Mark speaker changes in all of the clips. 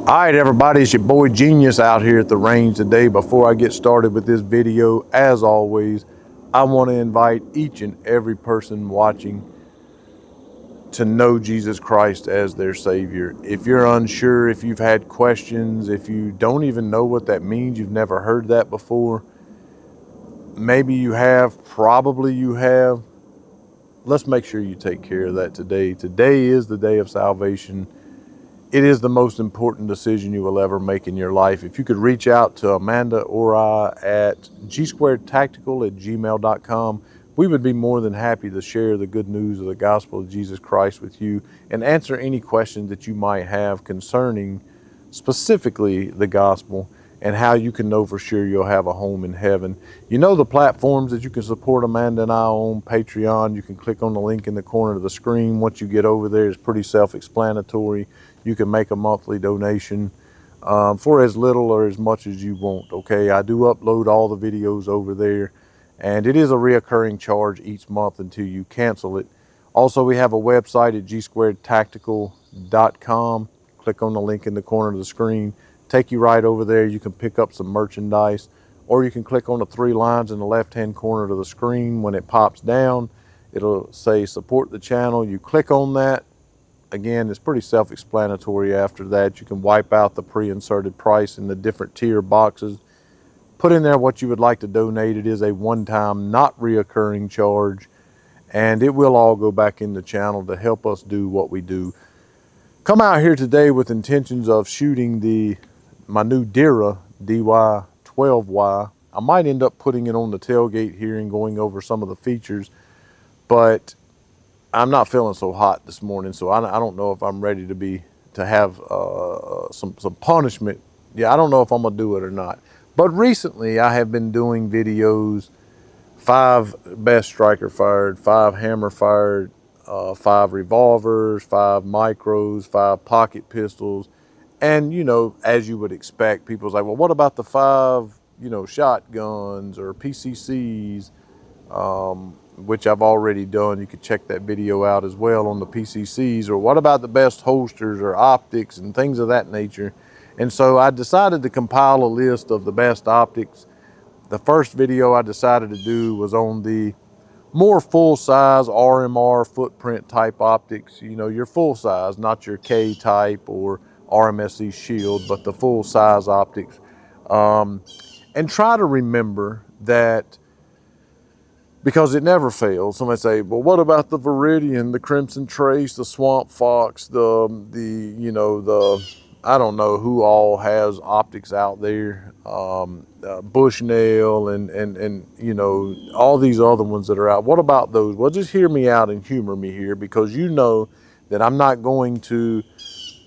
Speaker 1: All right, everybody, it's your boy Genius out here at the range today. Before I get started with this video, as always, I want to invite each and every person watching to know Jesus Christ as their Savior. If you're unsure, if you've had questions, if you don't even know what that means, you've never heard that before, maybe you have, probably you have, let's make sure you take care of that today. Today is the day of salvation. It is the most important decision you will ever make in your life. If you could reach out to Amanda or I at gsquaredtactical@gmail.com, we would be more than happy to share the good news of the gospel of Jesus Christ with you and answer any questions that you might have concerning specifically the gospel and how you can know for sure you'll have a home in heaven. You know the platforms that you can support Amanda and I on: Patreon. You can click on the link in the corner of the screen. Once you get over there, it's pretty self-explanatory. You can make a monthly donation for as little or as much as you want, okay? I do upload all the videos over there, and it is a reoccurring charge each month until you cancel it. Also, we have a website at gsquaredtactical.com. Click on the link in the corner of the screen. Take you right over there. You can pick up some merchandise, or you can click on the three lines in the left-hand corner of the screen. When it pops down, it'll say support the channel. You click on that. Again, it's pretty self-explanatory. After that, you can wipe out the pre-inserted price in the different tier boxes. Put in there what you would like to donate. It is a one-time, not reoccurring charge, and it will all go back in the channel to help us do what we do. Come out here today with intentions of shooting my new Dira DY12Y. I might end up putting it on the tailgate here and going over some of the features, but I'm not feeling so hot this morning, so I don't know if I'm ready to have some punishment. Yeah, I don't know if I'm gonna do it or not. But recently I have been doing videos: 5 best striker fired, 5 hammer fired, 5 revolvers, 5 micros, 5 pocket pistols. And, you know, as you would expect, people's like, well, what about the 5, shotguns or PCCs, which I've already done. You could check that video out as well on the PCCs. Or what about the best holsters or optics and things of that nature? And so I decided to compile a list of the best optics. The first video I decided to do was on the more full-size RMR footprint type optics. You know, your full-size, not your K-type or RMSE shield, but the full-size optics. And try to remember that, because it never fails. Somebody say, well, what about the Viridian, the Crimson Trace, the Swamp Fox, I don't know who all has optics out there, Bushnell and all these other ones that are out. What about those? Well, just hear me out and humor me here, because you know that I'm not going to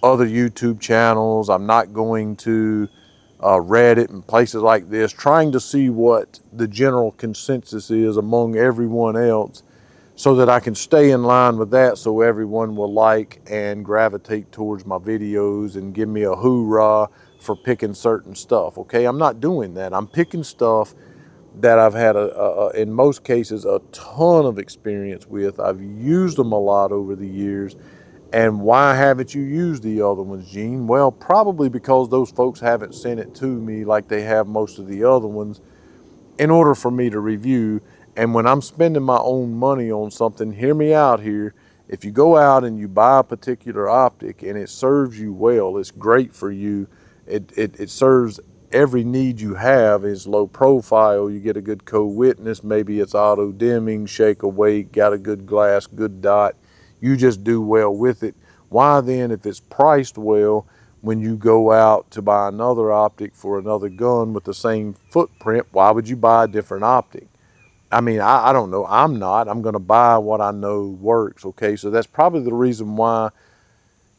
Speaker 1: other YouTube channels. I'm not going to Reddit and places like this, trying to see what the general consensus is among everyone else, so that I can stay in line with that, so everyone will like and gravitate towards my videos and give me a hoorah for picking certain stuff. Okay, I'm not doing that. I'm picking stuff that I've had in most cases a ton of experience with. I've used them a lot over the years. And why haven't you used the other ones, Gene? Well, probably because those folks haven't sent it to me like they have most of the other ones in order for me to review. And when I'm spending my own money on something, hear me out here. If you go out and you buy a particular optic and it serves you well, it's great for you. It serves every need you have. Is low profile. You get a good co-witness. Maybe it's auto dimming, shake awake, got a good glass, good dot. You just do well with it. Why then, if it's priced well, when you go out to buy another optic for another gun with the same footprint, why would you buy a different optic? I mean, I don't know. I'm going to buy what I know works, okay? So that's probably the reason why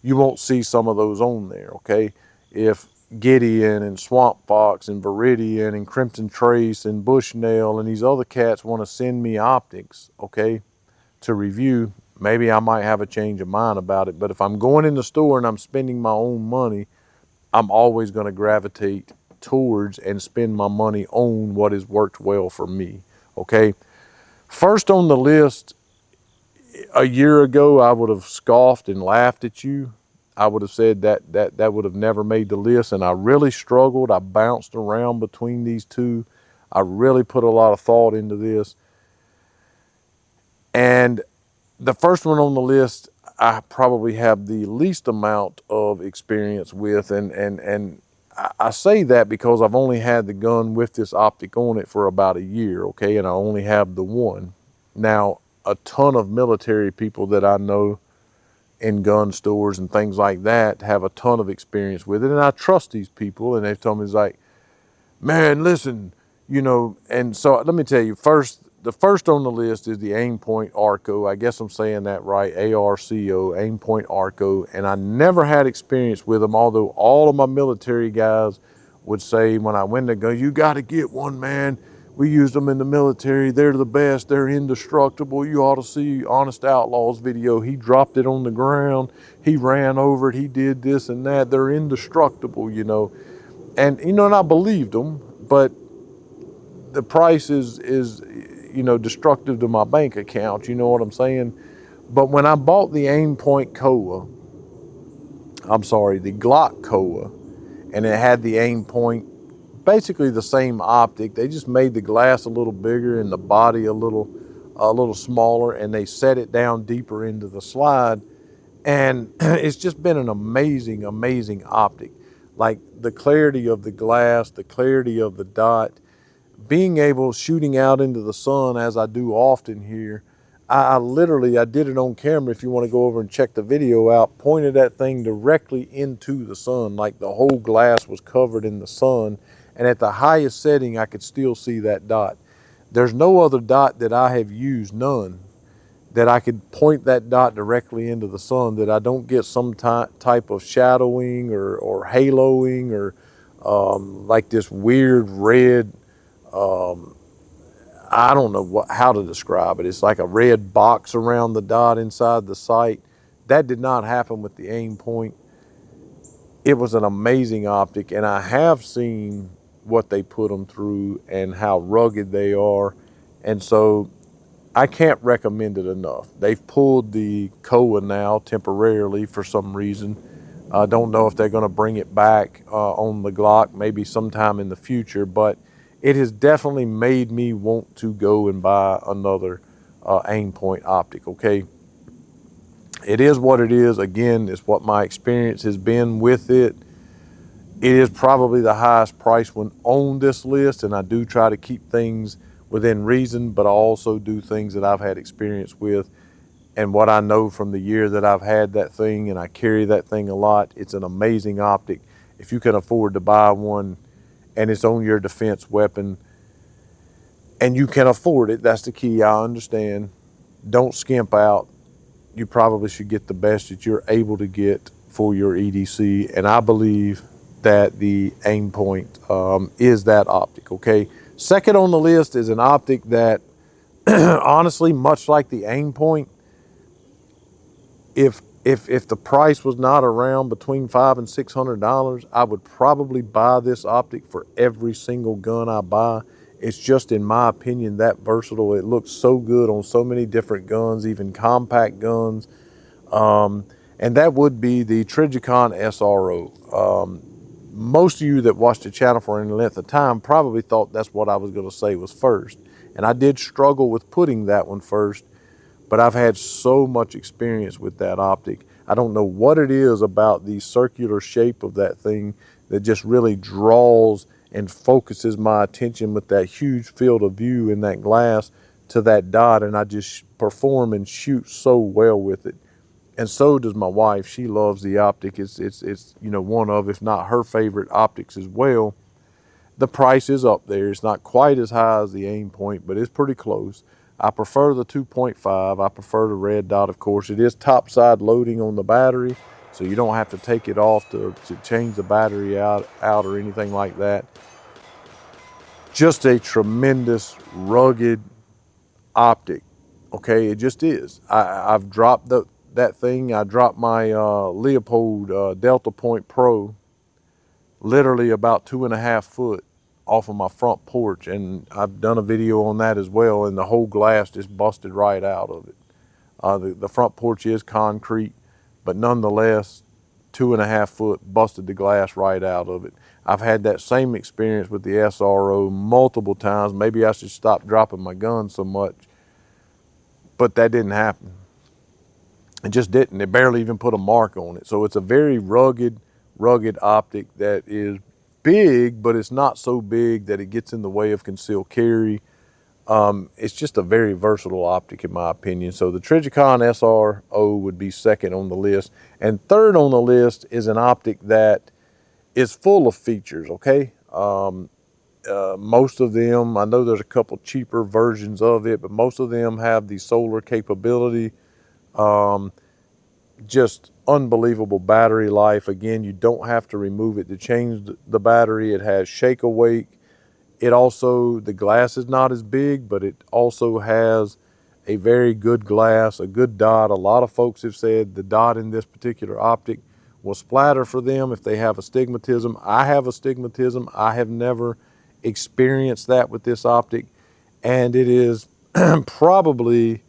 Speaker 1: you won't see some of those on there, okay? If Gideon and Swamp Fox and Viridian and Crimson Trace and Bushnell and these other cats want to send me optics, okay, to review, maybe I might have a change of mind about it. But if I'm going in the store and I'm spending my own money, I'm always going to gravitate towards and spend my money on what has worked well for me, okay? First on the list, a year ago, I would have scoffed and laughed at you. I would have said that would have never made the list. And I really struggled. I bounced around between these two. I really put a lot of thought into this. And the first one on the list, I probably have the least amount of experience with. And I say that because I've only had the gun with this optic on it for about a year, okay? And I only have the one. Now, a ton of military people that I know in gun stores and things like that have a ton of experience with it. And I trust these people. And they've told me, it's like, man, listen, you know, and so let me tell you, the first on the list is the Aimpoint Arco. I guess I'm saying that right, ARCO, Aimpoint Arco. And I never had experience with them, although all of my military guys would say when I went to go, you got to get one, man. We used them in the military. They're the best. They're indestructible. You ought to see Honest Outlaw's video. He dropped it on the ground. He ran over it. He did this and that. They're indestructible, you know. And, you know, and I believed them, but the price is, you know, destructive to my bank account. You know what I'm saying? But when I bought the Aimpoint Koa, the Glock Koa, and it had the Aimpoint, basically the same optic. They just made the glass a little bigger and the body a little smaller, and they set it down deeper into the slide. And it's just been an amazing, amazing optic. Like the clarity of the glass, the clarity of the dot, being able, shooting out into the sun as I do often here. I literally, I did it on camera. If you want to go over and check the video out, pointed that thing directly into the sun, like the whole glass was covered in the sun. And at the highest setting, I could still see that dot. There's no other dot that I have used, none, that I could point that dot directly into the sun, that I don't get some type of shadowing or haloing or like this weird red, I don't know how to describe it. It's like a red box around the dot inside the sight. That did not happen with the Aimpoint. It was an amazing optic, and I have seen what they put them through and how rugged they are. And so I can't recommend it enough. They've pulled the Koa now temporarily for some reason. I don't know if they're going to bring it back on the Glock, maybe sometime in the future, but it has definitely made me want to go and buy another Aimpoint optic, okay? It is what it is. Again, it's what my experience has been with it. It is probably the highest price one on this list, and I do try to keep things within reason, but I also do things that I've had experience with. And what I know from the year that I've had that thing, and I carry that thing a lot, it's an amazing optic. If you can afford to buy one and it's on your defense weapon and you can afford it, that's the key, I understand. Don't skimp out. You probably should get the best that you're able to get for your EDC. And I believe that the Aimpoint is that optic, okay? Second on the list is an optic that, honestly, much like the Aimpoint, if the price was not around between $500 and $600, I would probably buy this optic for every single gun I buy. It's just, in my opinion, that versatile. It looks so good on so many different guns, even compact guns. And that would be the Trijicon SRO. Most of you that watched the channel for any length of time probably thought that's what I was going to say was first. And I did struggle with putting that one first, but I've had so much experience with that optic. I don't know what it is about the circular shape of that thing that just really draws and focuses my attention with that huge field of view in that glass to that dot, and I just perform and shoot so well with it. And so does my wife. She loves the optic. It's you know, one of, if not her favorite optics as well. The price is up there. It's not quite as high as the Aimpoint, but it's pretty close. I prefer the 2.5. I prefer the red dot, of course. It is topside loading on the battery, so you don't have to take it off to change the battery out or anything like that. Just a tremendous, rugged optic, okay? It just is. I've dropped that thing. I dropped my Leopold Delta Point Pro literally about 2.5 foot off of my front porch, and I've done a video on that as well, and the whole glass just busted right out of it. The front porch is concrete, but nonetheless, 2.5 foot, busted the glass right out of it. I've had that same experience with the SRO multiple times. Maybe I should stop dropping my gun so much, but that didn't happen. It just didn't. It barely even put a mark on it. So it's a very rugged optic that is big, but it's not so big that it gets in the way of concealed carry. It's just a very versatile optic in my opinion. So the Trijicon SRO would be second on the list. And third on the list is an optic that is full of features, okay? Most of them, I know there's a couple cheaper versions of it, but most of them have the solar capability. Just unbelievable battery life. Again, you don't have to remove it to change the battery. It has shake awake. It also, the glass is not as big, but it also has a very good glass, a good dot. A lot of folks have said the dot in this particular optic will splatter for them if they have astigmatism. I have astigmatism. I have never experienced that with this optic, and it is probably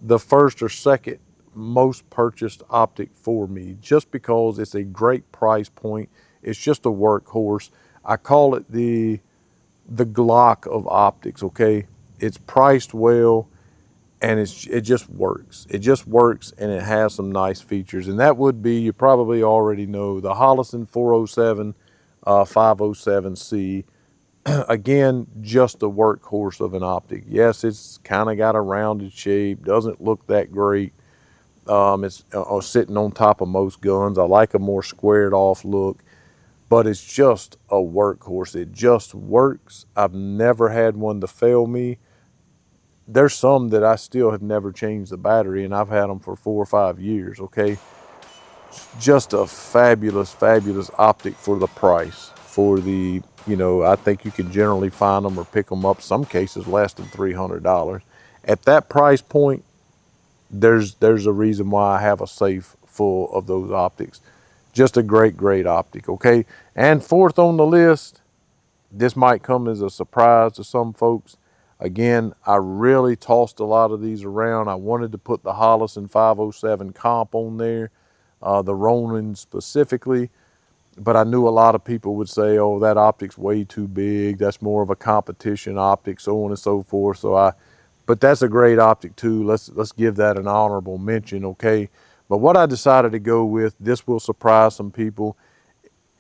Speaker 1: the first or second most purchased optic for me, just because it's a great price point. It's just a workhorse. I call it the Glock of optics, okay? It's priced well, and it just works. It just works, and it has some nice features. And that would be, you probably already know, the Holosun 407 507C. Again, just a workhorse of an optic. Yes, it's kind of got a rounded shape, doesn't look that great. It's sitting on top of most guns. I like a more squared off look, but it's just a workhorse. It just works. I've never had one to fail me. There's some that I still have never changed the battery, and I've had them for 4 or 5 years, okay? Just a fabulous, fabulous optic for the price. For the, I think you can generally find them or pick them up, some cases less than $300. At that price point, there's a reason why I have a safe full of those optics. Just a great, great optic, okay? And fourth on the list, this might come as a surprise to some folks. Again, I really tossed a lot of these around. I wanted to put the Holosun 507 comp on there, the Ronin specifically, but I knew a lot of people would say, oh, that optic's way too big. That's more of a competition optic, so on and so forth. But that's a great optic too. Let's give that an honorable mention, okay? But what I decided to go with, this will surprise some people.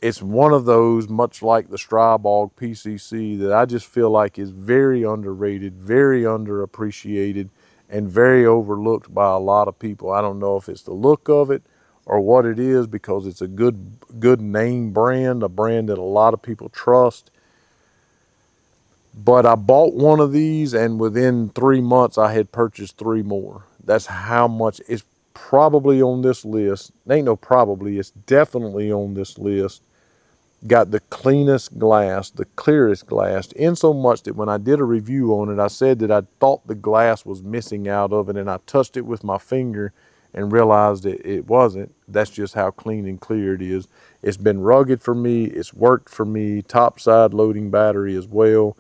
Speaker 1: It's one of those, much like the Strybog PCC, that I just feel like is very underrated, very underappreciated, and very overlooked by a lot of people. I don't know if it's the look of it or what it is, because it's a good name brand, a brand that a lot of people trust. But I bought one of these, and within 3 months, I had purchased 3 more. That's how much. It's probably on this list. Ain't no probably, it's definitely on this list. Got the cleanest glass, the clearest glass, in so much that when I did a review on it, I said that I thought the glass was missing out of it, and I touched it with my finger and realized that it wasn't. That's just how clean and clear it is. It's been rugged for me. It's worked for me. Top side loading battery as well.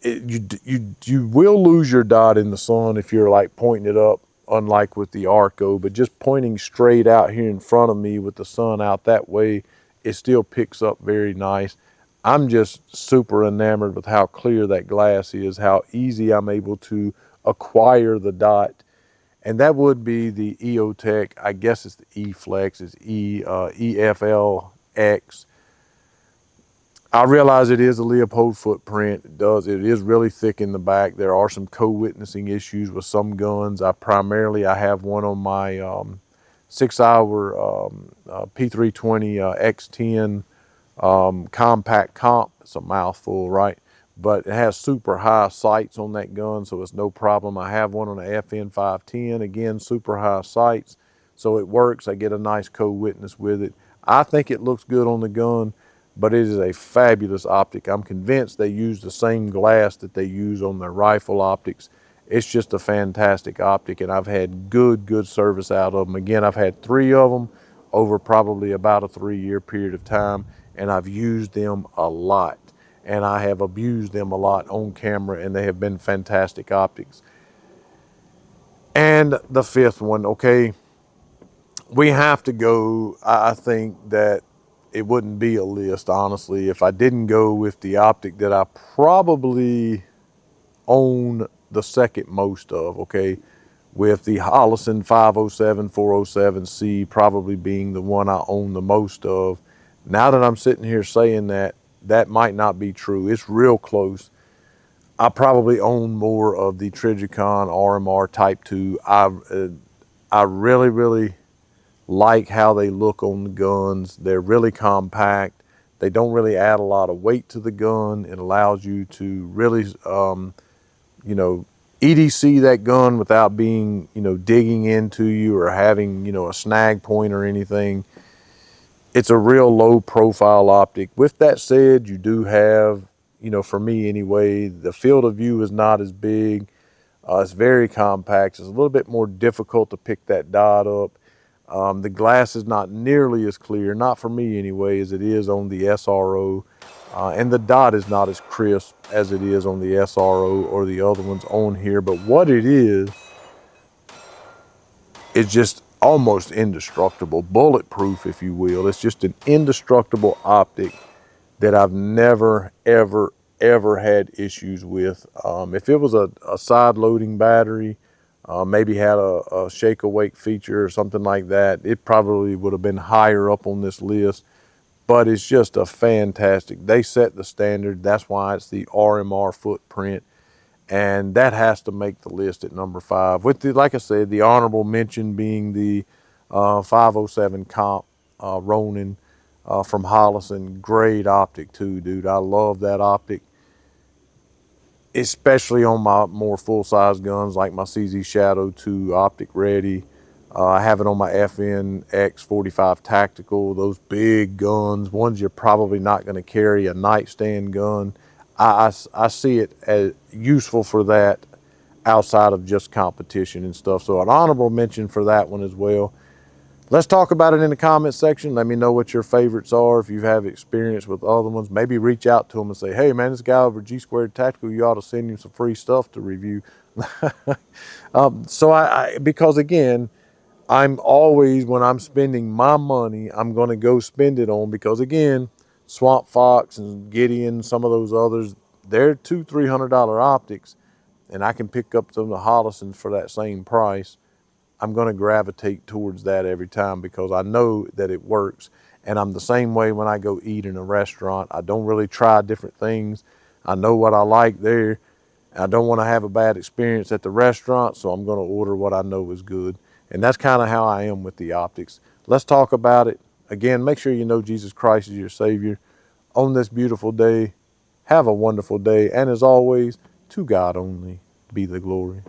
Speaker 1: You will lose your dot in the sun if you're like pointing it up, unlike with the Arco, but just pointing straight out here in front of me with the sun out that way, it still picks up very nice. I'm just super enamored with how clear that glass is, how easy I'm able to acquire the dot. And that would be the EOTech, I guess it's the E-Flex, it's EFLX. I realize it is a Leopold footprint. It is really thick in the back. There are some co-witnessing issues with some guns. I have one on my 6-hour P320 X10 compact comp. It's a mouthful, right? But it has super high sights on that gun, so it's no problem. I have one on the FN 510, again, super high sights. So it works. I get a nice co-witness with it. I think it looks good on the gun, but it is a fabulous optic. I'm convinced they use the same glass that they use on their rifle optics. It's just a fantastic optic, and I've had good service out of them. Again, I've had 3 of them over probably about a 3-year period of time, and I've used them a lot. And I have abused them a lot on camera, and they have been fantastic optics. And the fifth one, okay, we have to go. I think that it wouldn't be a list, honestly, if I didn't go with the optic that I probably own the second most of, okay? With the Hollison 507, 407C probably being the one I own the most of. Now that I'm sitting here saying that, that might not be true. It's real close. I probably own more of the Trijicon RMR Type 2. I really, really like how they look on the guns. They're really compact. They don't really add a lot of weight to the gun. It allows you to really, you know, EDC that gun without being, you know, digging into you or having, you know, a snag point or anything. It's a real low profile optic. With that said, you do have, you know, for me anyway, the field of view is not as big. It's very compact. It's a little bit more difficult to pick that dot up. The glass is not nearly as clear, not for me anyway, as it is on the SRO. And the dot is not as crisp as it is on the SRO or the other ones on here. But what it is just almost indestructible, bulletproof, if you will. It's just an indestructible optic that I've never, ever, ever had issues with. If it was a side loading battery, maybe had a shake awake feature or something like that, it probably would have been higher up on this list. But it's just a fantastic, they set the standard. That's why it's the RMR footprint. And that has to make the list at number 5. With the, like I said, the honorable mention being the 507 Comp Ronin from Hollison. Great optic too, dude. I love that optic, especially on my more full-size guns like my CZ Shadow 2 optic ready. I have it on my FNX 45 Tactical, those big guns, ones you're probably not going to carry, a nightstand gun. I see it as useful for that outside of just competition and stuff. So an honorable mention for that one as well. Let's talk about it in the comment section. Let me know what your favorites are. If you have experience with other ones, maybe reach out to them and say, hey man, this guy over G Squared Tactical, you ought to send him some free stuff to review. Because again, I'm always, when I'm spending my money, I'm going to go spend it on, because again, Swamp Fox and Gideon, some of those others, they're $200-300 optics, and I can pick up some of the Hollisons for that same price. I'm going to gravitate towards that every time because I know that it works. And I'm the same way when I go eat in a restaurant. I don't really try different things. I know what I like there. I don't want to have a bad experience at the restaurant, so I'm going to order what I know is good. And that's kind of how I am with the optics. Let's talk about it. Again, make sure you know Jesus Christ is your Savior. On this beautiful day, have a wonderful day. And as always, to God only be the glory.